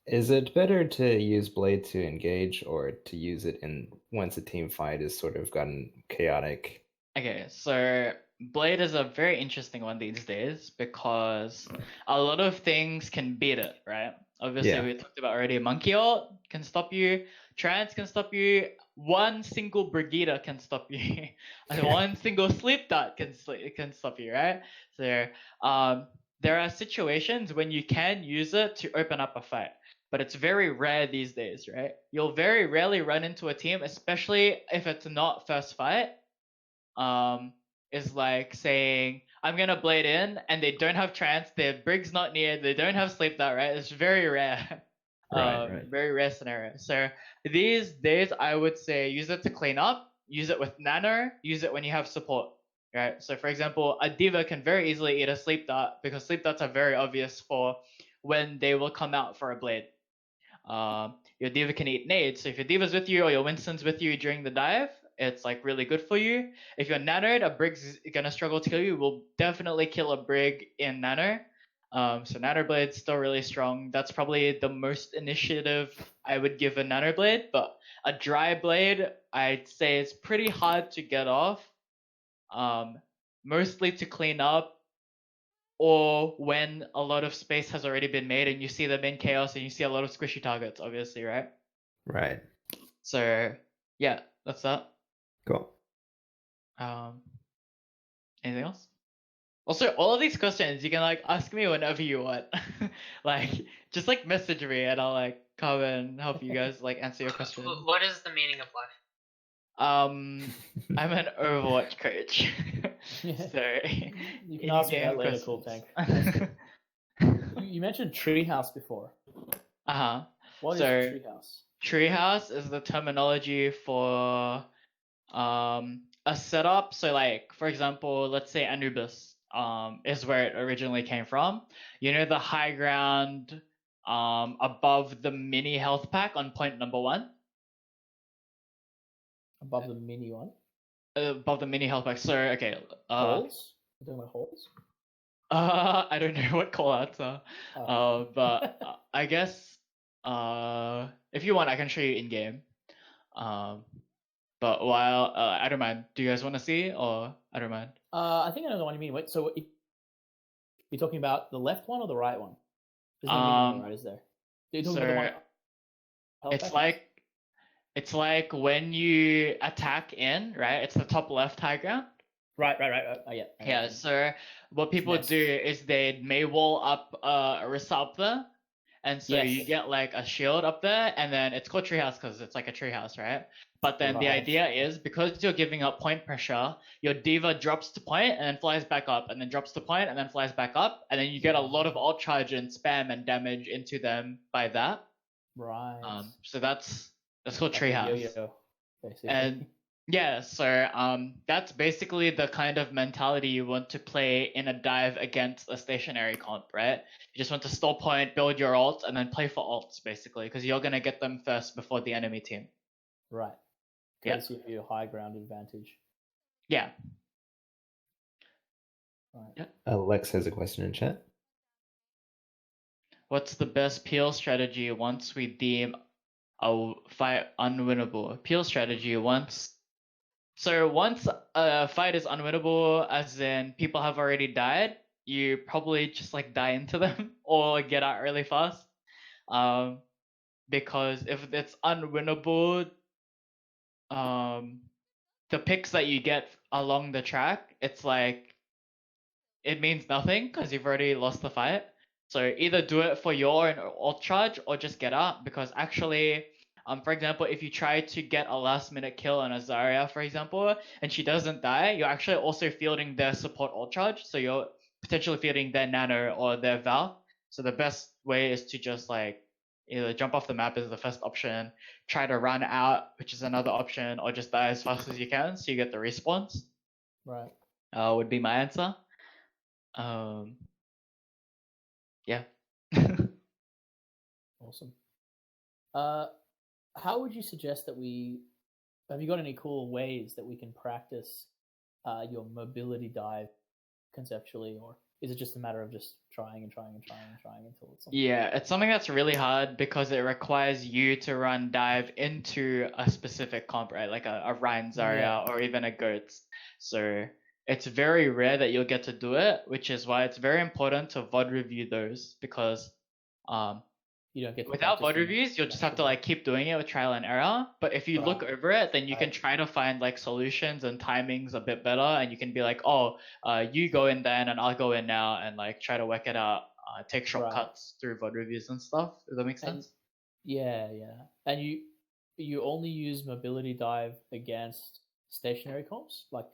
Is it better to use Blade to engage or to use it in once a team fight is sort of gotten chaotic? Okay, so Blade is a very interesting one these days because a lot of things can beat it, right? Obviously, we talked about already. Monkey ult can stop you. Trance can stop you. One single Brigitte can stop you. And one single sleep dart can stop you, right? So there are situations when you can use it to open up a fight, but it's very rare these days, right? You'll very rarely run into a team, especially if it's not first fight. Is like saying, I'm gonna blade in, and they don't have trance, their brig's not near, they don't have sleep dart, right? It's very rare. Right. Very rare scenario. So these days, I would say use it to clean up, use it with nano, use it when you have support, right? So for example, a diva can very easily eat a sleep dart because sleep darts are very obvious for when they will come out for a blade. Your diva can eat nades, so if your diva's with you or your Winston's with you during the dive, it's like really good for you. If you're nanoed, a brig's gonna struggle to kill you. Will definitely kill a brig in nano. So Nanoblade's still really strong. That's probably the most initiative I would give a Nanoblade, but a Dry Blade, I'd say it's pretty hard to get off. Mostly to clean up, or when a lot of space has already been made and you see them in chaos and you see a lot of squishy targets, obviously, right? Right. So yeah, that's that. Cool. Anything else? Also, all of these questions you can like ask me whenever you want. Like, just like message me and I'll like come and help you guys like answer your question. What is the meaning of life? I'm an Overwatch coach. So You can ask me that in-game later, Cool questions. Tank. You mentioned treehouse before. Uh-huh. What is So treehouse? treehouse is the terminology for a setup. So like, for example, let's say Anubis is where it originally came from. You know, the high ground above the mini health pack on point number 1. Above the mini one? Above the mini health pack. So okay. Holes? You're talking about holes? I don't know what callouts are. But I guess if you want, I can show you in game. But while I don't mind. Do you guys want to see, or I don't mind? I think I know the one you mean. Wait, so you're talking about the left one or the right one? There's no mini on the right, is there? You're talking about the one. It's like when you attack in, right? It's the top left high ground. Right. Oh, yeah. Yeah. So what people do is they may wall up Orisa up there, and so you get like a shield up there, and then it's called treehouse because it's like a treehouse, right? But then the idea is because you're giving up point pressure, your diva drops to point and then flies back up, and then drops to point and then flies back up, and then you get a lot of ult charge and spam and damage into them by that. Right. So that's called treehouse. Yo-yo, basically. And yeah, so that's basically the kind of mentality you want to play in a dive against a stationary comp, right? You just want to stall point, build your ult, and then play for ults, basically, because you're going to get them first before the enemy team. Right. Courtesy of your high ground advantage. Yeah. Right. Lex has a question in chat. What's the best peel strategy once we deem a fight unwinnable? Peel strategy once a fight is unwinnable, as in people have already died, you probably just like die into them or get out really fast. Because if it's unwinnable, the picks that you get along the track, it's like it means nothing because you've already lost the fight. So either do it for your ult charge or just get out, because actually, for example, if you try to get a last minute kill on a Zarya, for example, and she doesn't die, you're actually also fielding their support ult charge, so you're potentially fielding their nano or their Val. So the best way is to just like either jump off the map is the first option, try to run out, which is another option, or just die as fast as you can so you get the respawns. Right. Would be my answer. Yeah. Awesome. How would you suggest that have you got any cool ways that we can practice your mobility dive conceptually, or is it just a matter of just trying until it's something? Yeah, it's something that's really hard because it requires you to run dive into a specific comp, right? Like a Ryan Zarya or even a Goats. So it's very rare that you'll get to do it, which is why it's very important to VOD review those, because you don't get without VOD reviews, you'll just have to like keep doing it with trial and error. But if you look over it, then you can try to find like solutions and timings a bit better, and you can be like, oh, you go in then and I'll go in now, and like try to work it out, take shortcuts through VOD reviews and stuff. Does that make sense? Yeah. And you only use mobility dive against stationary comps, like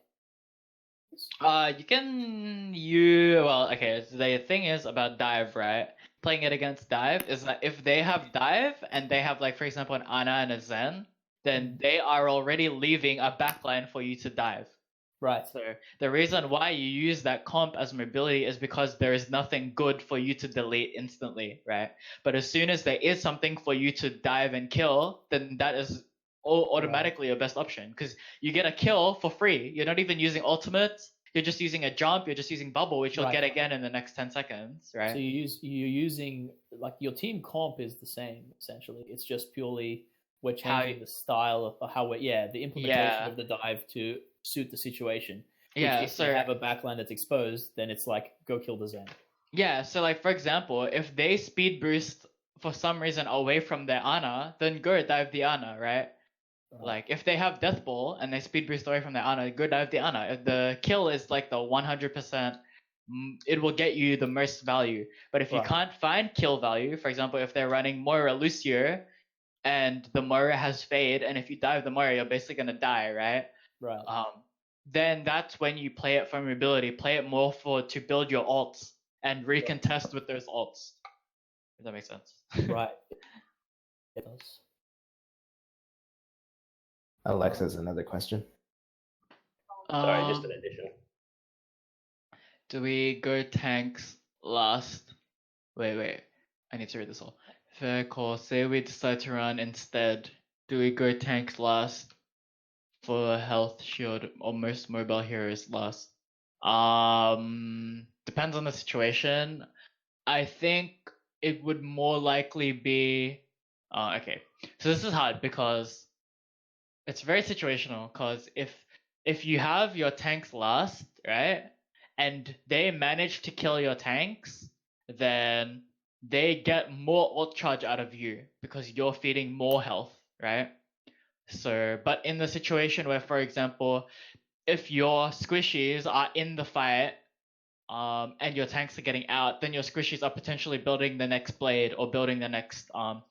you can well, okay, so the thing is about dive, right? Playing it against dive is that if they have dive and they have like, for example, an Ana and a Zen, then they are already leaving a backline for you to dive. Right. So the reason why you use that comp as mobility is because there is nothing good for you to delete instantly, right? But as soon as there is something for you to dive and kill, then that is automatically your best option, because you get a kill for free. You're not even using ultimates. you're just using a jump, you're just using bubble, which you'll Right. get again in the next 10 seconds, right? So you're using, like, your team comp is the same essentially. It's just purely we're changing the style of how the implementation of the dive to suit the situation. Which if you have a backline that's exposed, then it's like go kill the Zen. Yeah, so like for example, if they speed boost for some reason away from their Ana, then go dive the Ana, right? Like if they have Death Ball and they speed boost away from their Ana, go dive the Ana. If the kill is like the 100%, it will get you the most value. But if you can't find kill value, for example, if they're running Moira Lucio and the Moira has Fade, and if you dive the Moira, you're basically gonna die, right? Right. Then that's when you play it for mobility. Play it more to build your ults and recontest with those ults. If that makes sense. Right. It does. Alexa's another question. Sorry, just an addition. Do we go tanks last? Wait. I need to read this all. Fair call. Say we decide to run instead. Do we go tanks last for health shield or most mobile heroes last? Depends on the situation. I think it would more likely be okay. So this is hard because it's very situational, because if you have your tanks last, right, and they manage to kill your tanks, then they get more ult charge out of you because you're feeding more health, right? So, but in the situation where, for example, if your squishies are in the fight, and your tanks are getting out, then your squishies are potentially building the next blade or building the next pulse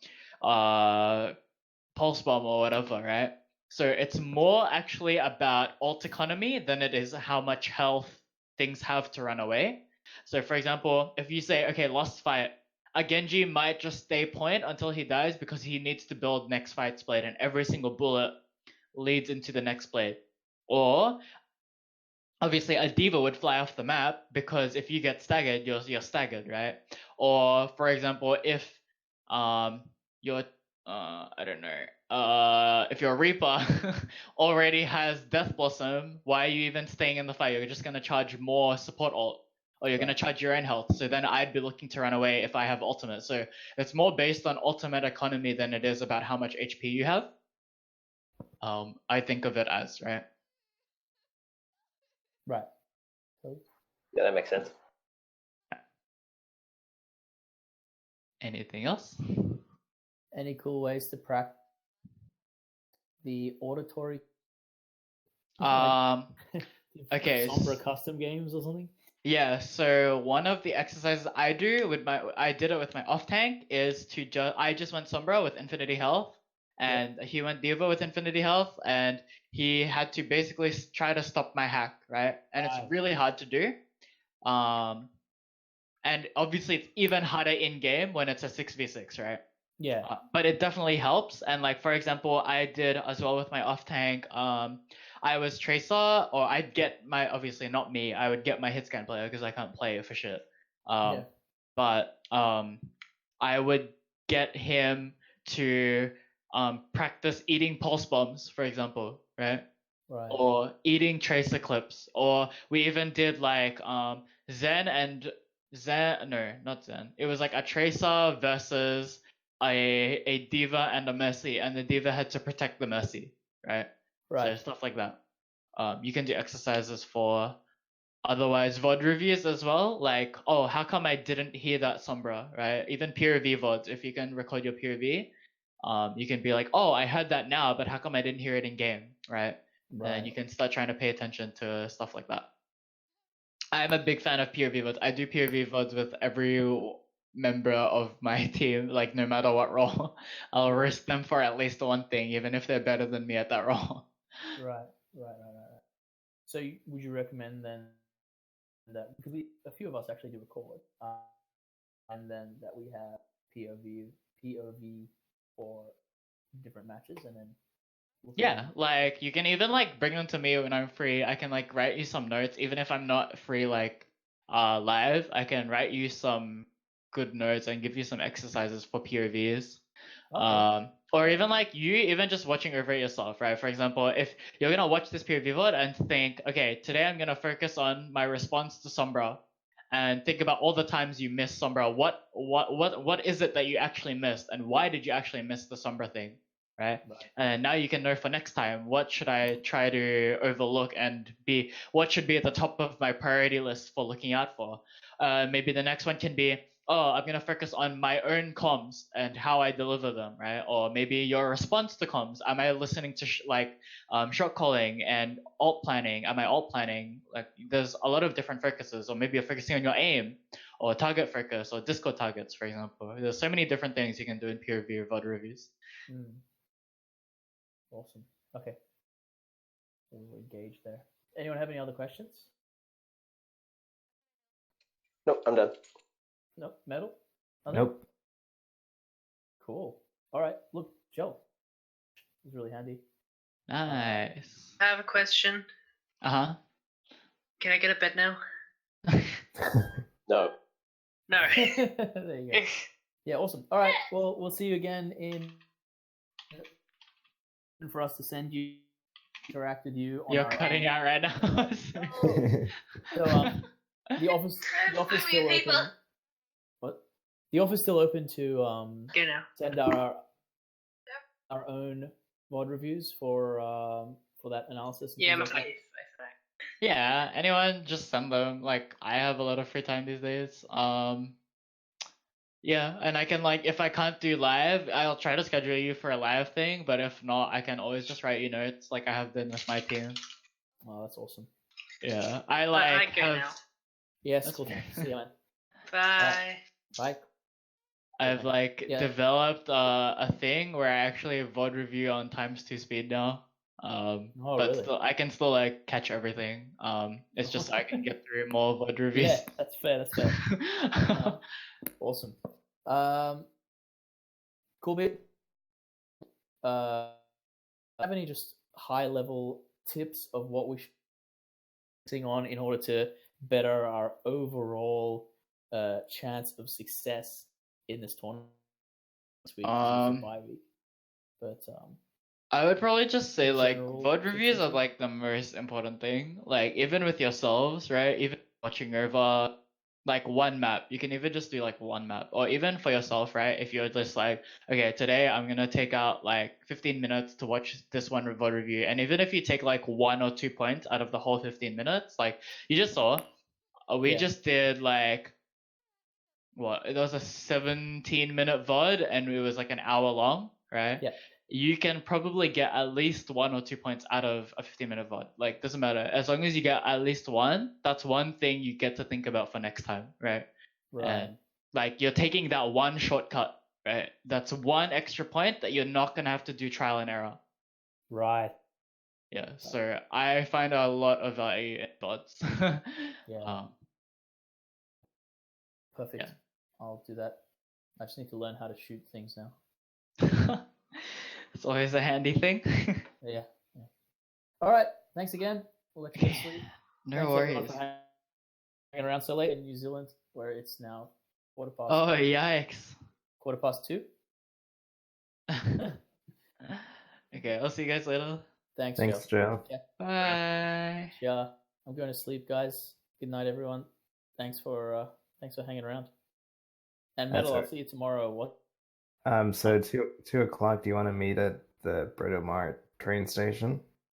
bomb or whatever, right? So it's more actually about ult economy than it is how much health things have to run away. So for example, if you say, okay, lost fight, a Genji might just stay point until he dies because he needs to build next fight's blade, and every single bullet leads into the next blade. Or obviously a diva would fly off the map because if you get staggered, you're staggered, right? Or for example, if you're I don't know, if your Reaper already has Death Blossom, why are you even staying in the fight? You're just gonna charge more support ult, or you're gonna charge your own health. So then I'd be looking to run away if I have ultimate. So it's more based on ultimate economy than it is about how much HP you have. I think of it as, right? Right. Yeah, that makes sense. Anything else? Any cool ways to practice the auditory? Okay. Sombra custom games or something? Yeah, so one of the exercises I did it with my off tank is I just went Sombra with infinity health, and he went Diva with infinity health, and he had to basically try to stop my hack, right? And it's really hard to do. And obviously it's even harder in game when it's a 6v6, right? Yeah. But it definitely helps. And like for example, I did as well with my off tank. I was Tracer, or I'd get my, obviously not me, I would get my hit scan player because I can't play it for shit. But I would get him to practice eating pulse bombs, for example, right? Right. Or eating tracer clips. Or we even did like Zen and Zen, no, not Zen. It was like a Tracer versus a Diva and a Mercy, and the Diva had to protect the Mercy, right? Right. So stuff like that. You can do exercises for otherwise VOD reviews as well. Like, oh, how come I didn't hear that Sombra, right? Even peer review VODs, if you can record your peer review, you can be like, oh, I heard that now, but how come I didn't hear it in game, right? And you can start trying to pay attention to stuff like that. I'm a big fan of peer review VODs. I do peer review VODs with every member of my team, like no matter what role. I'll risk them for at least one thing, even if they're better than me at that role. Right. So would you recommend then that, because a few of us actually do record, and then that we have POV for different matches, and then yeah, like you can even like bring them to me when I'm free. I can like write you some notes, even if I'm not free like live. I can write you some good notes and give you some exercises for POVs. Okay. Or even like you even just watching over it yourself, right? For example, if you're gonna watch this POV VOD and think, okay, today I'm gonna focus on my response to Sombra, and think about all the times you missed Sombra. What is it that you actually missed, and why did you actually miss the Sombra thing, right? And now you can know for next time what should I try to overlook and what should be at the top of my priority list for looking out for. Maybe the next one can be, oh, I'm gonna focus on my own comms and how I deliver them, right? Or maybe your response to comms. Am I listening to short calling and alt planning? Am I alt planning? Like, there's a lot of different focuses. Or maybe you're focusing on your aim, or target focus, or disco targets, for example. There's so many different things you can do in peer review or VOD reviews. Awesome. Okay. We'll engage there. Anyone have any other questions? Nope, I'm done. Nope. Metal? Nothing? Nope. Cool. All right. Look, Joe. It's really handy. Nice. I have a question. Uh-huh. Can I get a bed now? No. No. There you go. Yeah, awesome. All right. Well, we'll see you again in for us to send you interact with you. On You're our cutting out right now. So the office still open. What? The office still open to Go now. send our own VOD reviews for that analysis. Yeah, things my like that. face. Yeah, anyone, just send them. Like, I have a lot of free time these days. Yeah, and I can, like, if I can't do live, I'll try to schedule you for a live thing, but if not, I can always just write you notes like I have been with my team. Oh, that's awesome. Yeah, I go now. Yes, cool. See you, man. Bye. Bye. I've Yeah. developed a thing where I actually VOD review on ×2 speed now. But really? still, I can still like catch everything. It's just I can get through more VOD reviews. Yeah, that's fair. That's fair. Awesome. Cool bit. Have any just high level tips of what we should be focusing on in order to better our overall chance of success in this tournament this week? Bye week. But I would probably just say like general VOD reviews are consistency? like the most important thing. Like even with yourselves, right? Even watching over like one map, you can even just do like one map, or even for yourself, right? If you're just like, okay, today I'm gonna take out like 15 minutes to watch this one VOD review, and even if you take like 1 or 2 points out of the whole 15 minutes, like you just saw, we just did like what? It was a 17-minute VOD, and it was like an hour long, right? Yeah. You can probably get at least 1 or 2 points out of a 15-minute VOD. Like, doesn't matter. As long as you get at least one, that's one thing you get to think about for next time, right? Right. And like, you're taking that one shortcut, right? That's one extra point that you're not gonna have to do trial and error. Right. Yeah. So I find a lot of value in VODs. Yeah. Perfect. yeah. I'll do that. I just need to learn how to shoot things now. It's always a handy thing. Yeah. All right. Thanks again. We'll let you go to sleep. No Thanks everyone worries. for hanging around so late in New Zealand, where it's now 2:15. Oh, yikes. 2:15. Okay, I'll see you guys later. Thanks, Joe. Yeah. Bye. Yeah. I'm going to sleep, guys. Good night, everyone. Thanks for hanging around. And Metal, I'll see you tomorrow. What? So 2 o'clock. Do you want to meet at the Britomart train station?